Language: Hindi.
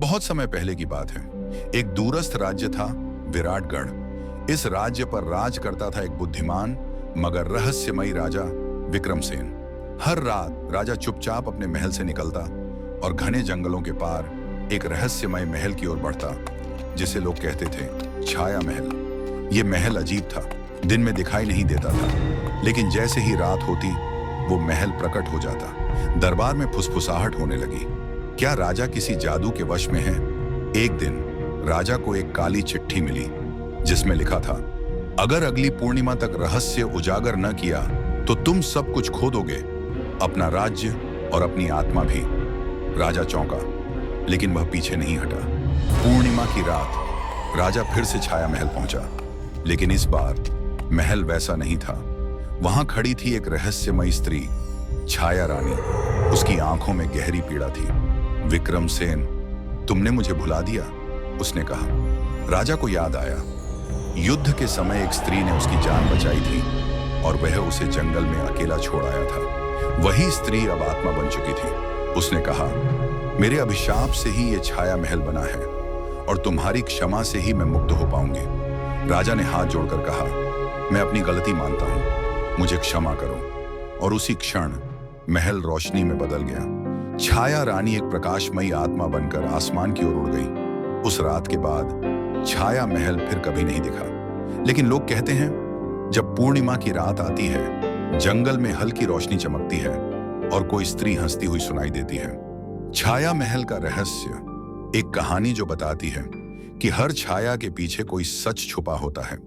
बहुत समय पहले की बात है। एक दूरस्थ राज्य था, विराटगढ़। इस राज्य पर राज करता था एक बुद्धिमान मगर रहस्यमयी राजा, विक्रमसेन। हर रात राजा चुपचाप अपने महल से निकलता और घने जंगलों के पार एक रहस्यमय महल की ओर बढ़ता, जिसे लोग कहते थे छाया महल। ये महल अजीब था, दिन में दिखाई नहीं देता था, लेकिन जैसे ही रात होती वो महल प्रकट हो जाता। दरबार में फुसफुसाहट होने लगी। क्या राजा किसी जादू के वश में है? एक दिन राजा को एक काली चिट्ठी मिली, जिसमें लिखा था, अगर अगली पूर्णिमा तक रहस्य उजागर न किया तो तुम सब कुछ खो दोगे, अपना राज्य और अपनी आत्मा भी। राजा चौंका, लेकिन वह पीछे नहीं हटा। पूर्णिमा की रात राजा फिर से छाया महल पहुंचा, लेकिन इस बार महल वैसा नहीं था। वहां खड़ी थी एक रहस्यमयी स्त्री, छाया रानी। उसकी आंखों में गहरी पीड़ा थी। विक्रमसेन, तुमने मुझे भुला दिया, उसने कहा। राजा को याद आया, युद्ध के समय एक स्त्री ने उसकी जान बचाई थी और वह उसे जंगल में अकेला छोड़ आया था। वही स्त्री अब आत्मा बन चुकी थी। उसने कहा, मेरे अभिशाप से ही ये छाया महल बना है और तुम्हारी क्षमा से ही मैं मुक्त हो पाऊंगी। राजा ने हाथ जोड़कर कहा, मैं अपनी गलती मानता हूं, मुझे क्षमा करो। और उसी क्षण महल रोशनी में बदल गया। छाया रानी एक प्रकाशमयी आत्मा बनकर आसमान की ओर उड़ गई। उस रात के बाद छाया महल फिर कभी नहीं दिखा। लेकिन लोग कहते हैं, जब पूर्णिमा की रात आती है, जंगल में हल्की रोशनी चमकती है और कोई स्त्री हंसती हुई सुनाई देती है। छाया महल का रहस्य एक कहानी जो बताती है कि हर छाया के पीछे कोई सच छुपा होता है।